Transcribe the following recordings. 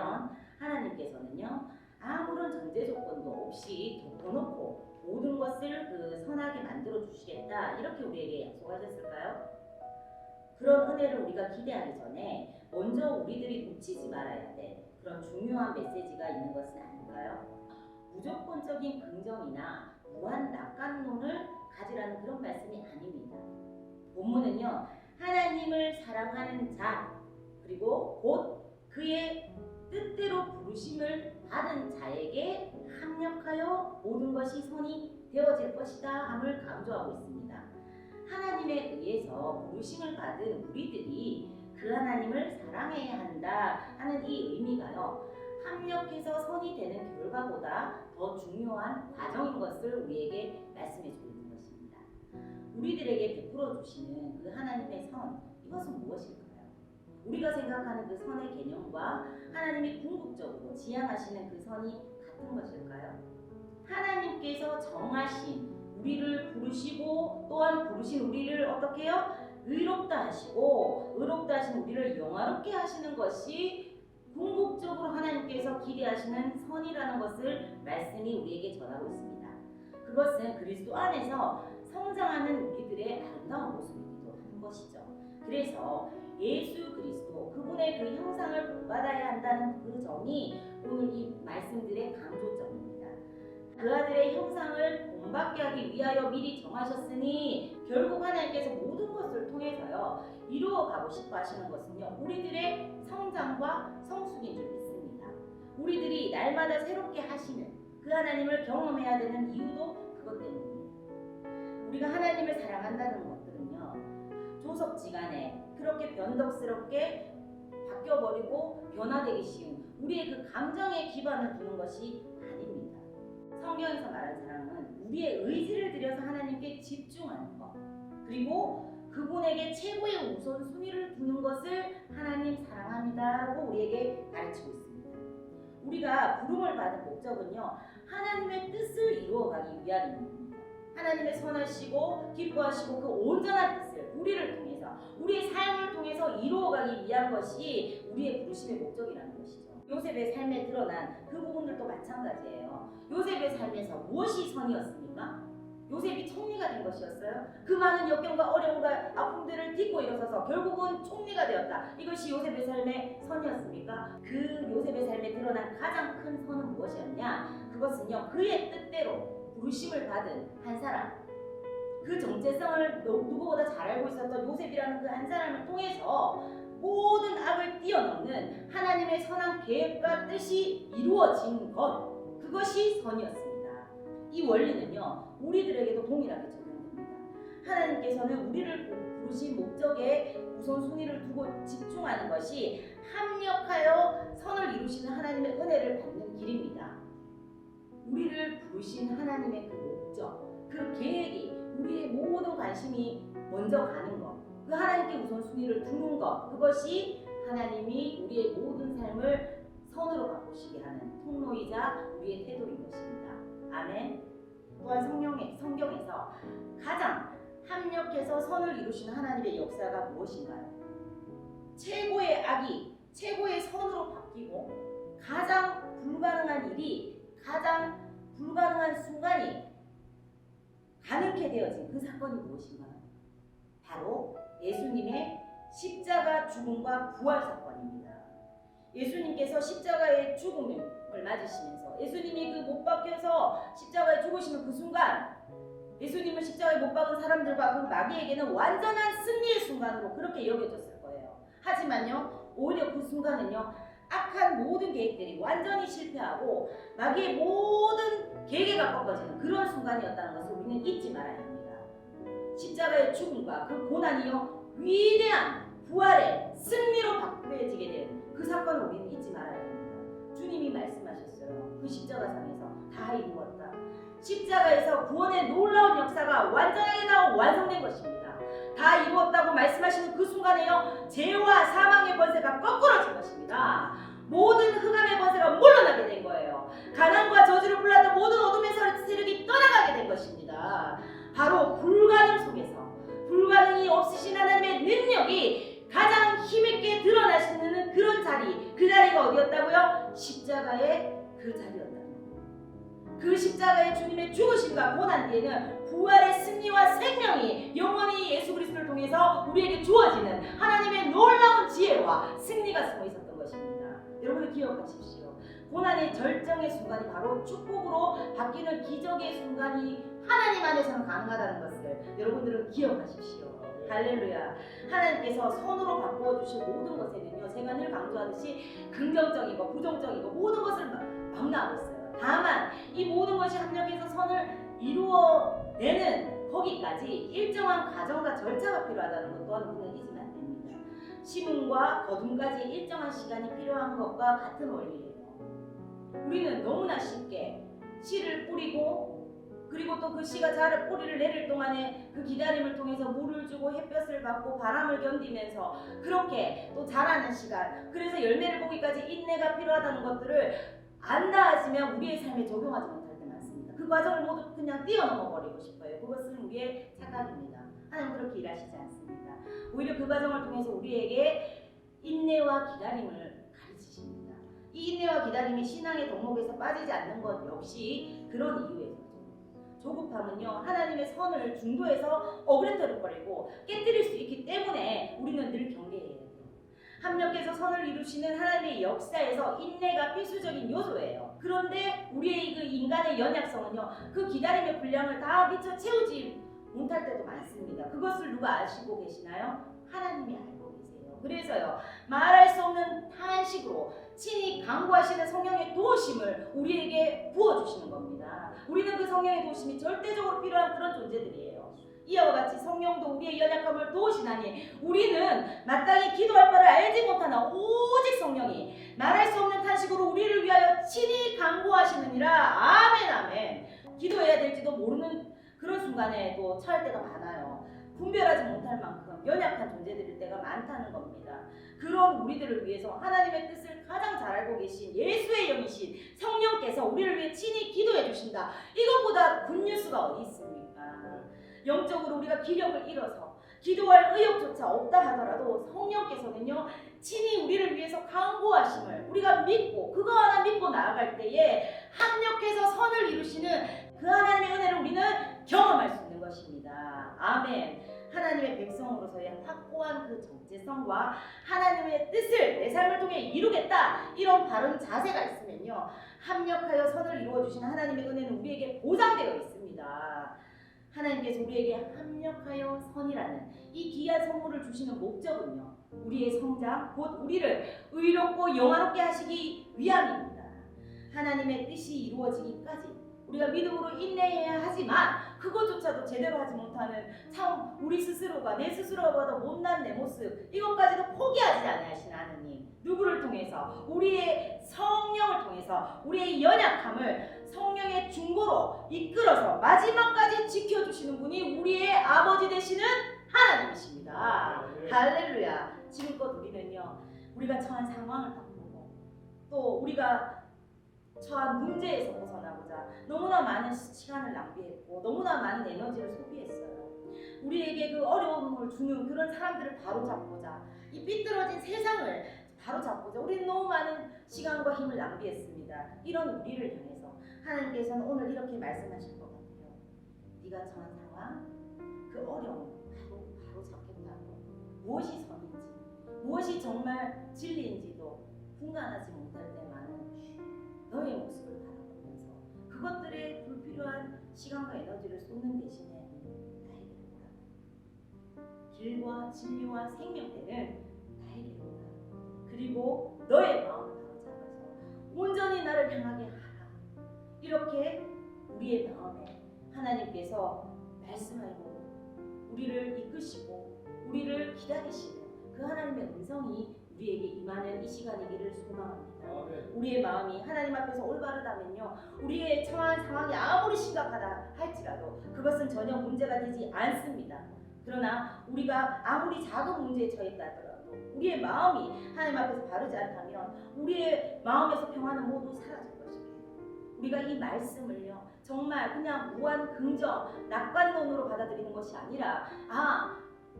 과연 하나님께서는요 아무런 전제 조건도 없이 덮어놓고 모든 것을 선하게 만들어 주시겠다 이렇게 우리에게 약속하셨을까요? 그런 은혜를 우리가 기대하기 전에 먼저 우리들이 놓치지 말아야 될 그런 중요한 메시지가 있는 것은 아닐까요? 무조건적인 긍정이나 무한 낙관론을 가지라는 그런 말씀이 아닙니다. 본문은요 하나님을 사랑하는 자 그리고 곧 그의 뜻대로 부르심을 받은 자에게 합력하여 모든 것이 선이 되어질 것이다 함을 강조하고 있습니다. 하나님에 의해서 부르심을 받은 우리들이 그 하나님을 사랑해야 한다 하는 이 의미가요 합력해서 선이 되는 결과보다 더 중요한 과정인 것을 우리에게 말씀해주고 있는 것입니다. 우리들에게 베풀어 주시는 그 하나님의 선 이것은 무엇일까요? 우리가 생각하는 그 선의 개념과 하나님이 궁극적으로 지향하시는 그 선이 같은 것일까요? 하나님께서 정하신 우리를 부르시고 또한 부르신 우리를 어떻게 해요? 의롭다 하시고 의롭다 하신 우리를 영화롭게 하시는 것이 궁극적으로 하나님께서 기대하시는 선이라는 것을 말씀이 우리에게 전하고 있습니다. 그것은 그리스도 안에서 성장하는 우리들의 아름다운 모습이기도 하는 것이죠. 그래서 예수 그리스도 그분의 그 형상을 본받아야 한다는 그 점이 오늘 이 말씀들의 강조점입니다. 그 아들의 형상을 본받게 하기 위하여 미리 정하셨으니 결국 하나님께서 모든 것을 통해서요 이루어가고 싶어 하시는 것은요 우리들의 성장과 성숙인 줄 믿습니다. 우리들이 날마다 새롭게 하시는 그 하나님을 경험해야 되는 이유도 그것 때문입니다. 우리가 하나님을 사랑한다는 것들은요 조석지간에 그렇게 변덕스럽게 바뀌어버리고 변화되기 쉬운 우리의 그 감정에 기반을 두는 것이 아닙니다. 성경에서 말하는 사랑은 우리의 의지를 들여서 하나님께 집중하는 것 그리고 그분에게 최고의 우선순위를 두는 것을 하나님 사랑합니다라고 우리에게 가르치고 있습니다. 우리가 부름을 받은 목적은요 하나님의 뜻을 이루어가기 위함입니다. 하나님의 선하시고 기뻐하시고 그 온전한 뜻을 우리를 통해서 우리의 삶을 통해서 이루어가기 위한 것이 우리의 부르심의 목적이라는 것이죠. 요셉의 삶에 드러난 그 부분들도 마찬가지예요. 요셉의 삶에서 무엇이 선이었습니까? 요셉이 총리가 된 것이었어요. 그 많은 역경과 어려움과 아픔들을 딛고 일어서서 결국은 총리가 되었다. 이것이 요셉의 삶의 선이었습니까? 그 요셉의 삶에 드러난 가장 큰 선은 무엇이었냐? 그것은요 그의 뜻대로 부르심을 받은 한 사람 그 정체성을 누구보다 잘 알고 있었던 요셉이라는 그 한 사람을 통해서 모든 악을 뛰어넘는 하나님의 선한 계획과 뜻이 이루어진 것 그것이 선이었습니다. 이 원리는요 우리들에게도 동일하게 적용됩니다. 하나님께서는 우리를 부르신 목적에 우선순위를 두고 집중하는 것이 합력하여 선을 이루시는 하나님의 은혜를 받는 길입니다. 우리를 부르신 하나님의 그 목적, 그 계획이 우리의 모든 관심이 먼저 가는 것, 그 하나님께 우선순위를 두는 것, 그것이 하나님이 우리의 모든 삶을 선으로 바꾸시게 하는 통로이자 우리의 태도인 것입니다. 아멘. 또한 성경에서 가장 합력해서 선을 이루시는 하나님의 역사가 무엇인가요? 최고의 악이 최고의 선으로 바뀌고 가장 불가능한 일이 가장 불가능한 순간이 가능케 되어진 그 사건이 무엇인가요? 바로 예수님의 십자가 죽음과 부활 사건입니다. 예수님께서 십자가의 죽음을 맞으시면서 예수님이 그 못 박혀서 십자가에 죽으시는 그 순간 예수님을 십자가에 못 박은 사람들과 그 마귀에게는 완전한 승리의 순간으로 그렇게 여겨졌을 거예요. 하지만요 오히려 그 순간은요 악한 모든 계획들이 완전히 실패하고 마귀의 모든 계획가 꺾어지는 그런 순간이었다는 것을 우리는 잊지 말아야 합니다. 십자가의 죽음과 그 고난이요 위대한 부활의 승리로 바뀌어지게 된 그 사건을 우리는 잊지 말아야 합니다. 주님이 말씀하셨어요. 그 십자가상에서 다 이루었다. 십자가에서 구원의 놀라운 역사가 완전하게 다 완성된 것입니다. 다 이루었다고 말씀하시는 그 순간에요 죄와 사망의 권세가 거꾸러진 것입니다. 모든 흑암의 권세가 물러나게 된 거예요. 가난과 저주를 불렀던 모든 어둠의 세력이 떠나가게 된 것입니다. 바로 불가능 속에서 불가능이 없으신 하나님의 능력이 가장 힘있게 드러나시는 그런 자리, 그 자리가 어디였다고요? 십자가의 그 자리였다는 거예요. 그 십자가의 주님의 죽으심과 고난 뒤에는 부활의 승리와 생명이 영원히 예수 그리스도를 통해서 우리에게 주어지는 하나님의 놀라운 지혜와 승리가 숨어 있었던 것입니다. 여러분들 기억하십시오. 고난의 절정의 순간이 바로 축복으로 바뀌는 기적의 순간이 하나님 안에서는 가능하다는 것을 여러분들은 기억하십시오. 할렐루야. 하나님께서 선으로 바꾸어 주실 모든 것에는요, 제가 늘 강조하듯이 긍정적이고 부정적이고 모든 것을 망라하고 있어요. 다만 이 모든 것이 합력해서 선을 이루어내는 거기까지 일정한 과정과 절차가 필요하다는 것 또한 우리는 잊으면 안 됩니다. 심음과 거둠까지 일정한 시간이 필요한 것과 같은 원리예요. 우리는 너무나 쉽게 씨를 뿌리고 그리고 또 그 씨가 자를 뿌리를 내릴 동안에 그 기다림을 통해서 물을 주고 햇볕을 받고 바람을 견디면서 그렇게 또 자라는 시간, 그래서 열매를 보기까지 인내가 필요하다는 것들을 안다 하시면 우리의 삶에 적용하지 못할 때 많습니다. 그 과정을 모두 그냥 뛰어넘어 버리고 싶어요. 그것은 우리의 착각입니다. 하나님 그렇게 일하시지 않습니다. 오히려 그 과정을 통해서 우리에게 인내와 기다림을 가르치십니다. 이 인내와 기다림이 신앙의 덕목에서 빠지지 않는 것 역시 그런 이유에서 조급함은요, 하나님의 선을 중도에서 어그레터려버리고 깨뜨릴 수 있기 때문에 우리는 늘 경계해야 돼요. 합력해서 선을 이루시는 하나님의 역사에서 인내가 필수적인 요소예요. 그런데 우리의 그 인간의 연약성은요, 그 기다림의 분량을 다 미처 채우지 못할 때도 많습니다. 그것을 누가 아시고 계시나요? 하나님이 알고 계세요. 그래서요, 말할 수 없는 탄식으로 친히 강구하시는 성령의 도우심을 우리에게 부어주시는 겁니다. 우리는 그 성령의 도우심이 절대적으로 필요한 그런 존재들이에요. 이와 같이 성령도 우리의 연약함을 도우시나니 우리는 마땅히 기도할 바를 알지 못하나 오직 성령이 말할 수 없는 탄식으로 우리를 위하여 친히 강구하시느니라. 아멘 아멘. 기도해야 될지도 모르는 그런 순간에도 처할 때가 많아요. 분별하지 못할 만큼 연약한 존재들일 때가 많다는 겁니다. 그런 우리들을 위해서 하나님의 뜻을 가장 잘 알고 계신 예수의 영이신 성령께서 우리를 위해 친히 기도해 주신다. 이것보다 굿뉴스가 어디 있습니까? 영적으로 우리가 기력을 잃어서 기도할 의욕조차 없다 하더라도 성령께서는요, 친히 우리를 위해서 강구하심을 우리가 믿고 그거 하나 믿고 나아갈 때에 합력해서 선을 이루시는 그 하나님의 은혜를 우리는 경험할 수 있는 것입니다. 아멘. 하나님의 백성으로서의 확고한 그 정체성과 하나님의 뜻을 내 삶을 통해 이루겠다, 이런 바른 자세가 있으면요, 합력하여 선을 이루어주시는 하나님의 은혜는 우리에게 보장되어 있습니다. 하나님께서 우리에게 합력하여 선이라는 이 귀한 선물을 주시는 목적은요, 우리의 성장, 곧 우리를 의롭고 영화롭게 하시기 위함입니다. 하나님의 뜻이 이루어지기까지 우리가 믿음으로 인내해야 하지만 그것조차도 제대로 하지 못하는 참 우리 스스로가 내 스스로가 봐도 못난 내 모습, 이것까지도 포기하지 않으신 하느님, 누구를 통해서? 우리의 성령을 통해서 우리의 연약함을 성령의 중보로 이끌어서 마지막까지 지켜주시는 분이 우리의 아버지 되시는 하나님이십니다. 할렐루야. 지금껏 우리는요, 우리가 처한 상황을 바꾸고 또 우리가 처한 문제에서 벗어나고자 너무나 많은 시간을 낭비했고 너무나 많은 에너지를 소비했어요. 우리에게 그 어려움을 주는 그런 사람들을 바로잡고자, 이 삐뚤어진 세상을 바로잡고자 우리는 너무 많은 시간과 힘을 낭비했습니다. 이런 우리를 향해서 하나님께서는 오늘 이렇게 말씀하실 것 같아요. 네가 처한 상황, 그 어려움 바로잡겠다고. 무엇이 선인지, 무엇이 정말 진리인지도 분간하지 못할 때 많은 너의 모습을 바라보면서 그것들에 불필요한 시간과 에너지를 쏟는 대신에 나에게로 오라. 길과 진리와 생명되는 나에게로 오라. 그리고 너의 마음을 바로잡아서 온전히 나를 향하게 하라. 이렇게 우리의 마음에 하나님께서 말씀하고 우리를 이끄시고 우리를 기다리시는 그 하나님의 음성이 우리에게 임하는 이 시간이기를 소망합니다. 우리의 마음이 하나님 앞에서 올바르다면요, 우리의 처한 상황이 아무리 심각하다 할지라도 그것은 전혀 문제가 되지 않습니다. 그러나 우리가 아무리 작은 문제에 처했다 하더라도 우리의 마음이 하나님 앞에서 바르지 않다면 우리의 마음에서 평화는 모두 사라질 것입니다. 우리가 이 말씀을요, 정말 그냥 무한 긍정, 낙관론으로 받아들이는 것이 아니라,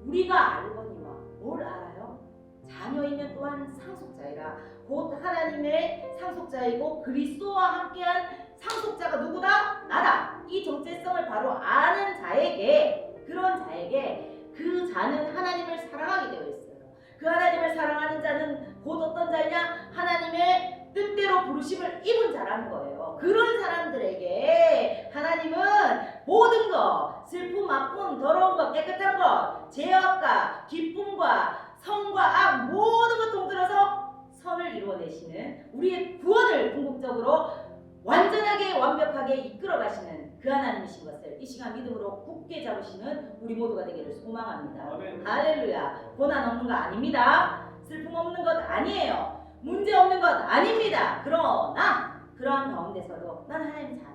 우리가 알거니와 뭘 알아요? 자녀이면 또한 상속자이라 곧 하나님의 상속 상속자이고 그리스도와 함께한 상속자가 누구다? 나다. 이 정체성을 바로 아는 자에게, 그런 자에게 그 자는 하나님을 사랑하게 되어 있어요. 그 하나님을 사랑하는 자는 곧 어떤 자냐? 하나님의 뜻대로 부르심을 입은 자라는 거예요. 그런 사람들에게 하나님은 모든 것, 슬픔, 아픔, 더러운 것, 깨끗한 것, 죄악과 기쁨과 선과 악 모든 것 통틀어서 선을 이루어내시는, 우리의 구원을 궁극적으로 완전하게 완벽하게 이끌어 가시는 그 하나님이신 것을 이 시간 믿음으로 굳게 잡으시는 우리 모두가 되기를 소망합니다. 아멘. 할렐루야. 고난 없는 거 아닙니다. 슬픔 없는 것 아니에요. 문제 없는 것 아닙니다. 그러나 그러한 가운데서도 난 하나님 자녀예요.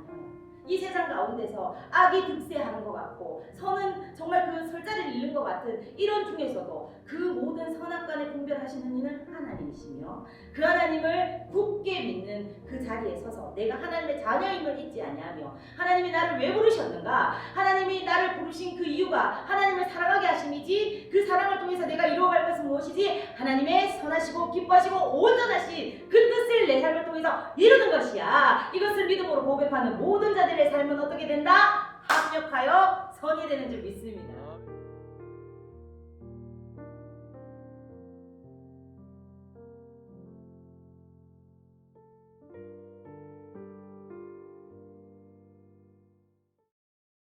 이 세상 가운데서 악이 득세하는 것 같고 선은 정말 그 설자리를 잃는 것 같은 이런 중에서도 그 모든 선악간에 분별하시는 이는 하나님이시며, 그 하나님을 굳게 믿는 그 자리에 서서 내가 하나님의 자녀임을 잊지 아니하며, 하나님이 나를 왜 부르셨는가, 하나님이 나를 부르신 그 이유가 하나님을 사랑하게 하심이지, 그 사랑을 통해서 내가 이루어갈 것은 무엇이지, 하나님의 선하시고 기뻐하시고 온전하신 그 뜻을 내 삶을 통해서 이루는 것이야. 이것을 믿음으로 고백하는 모든 자들의 삶은 어떻게 된다? 합력하여 선이 되는 줄 믿습니다.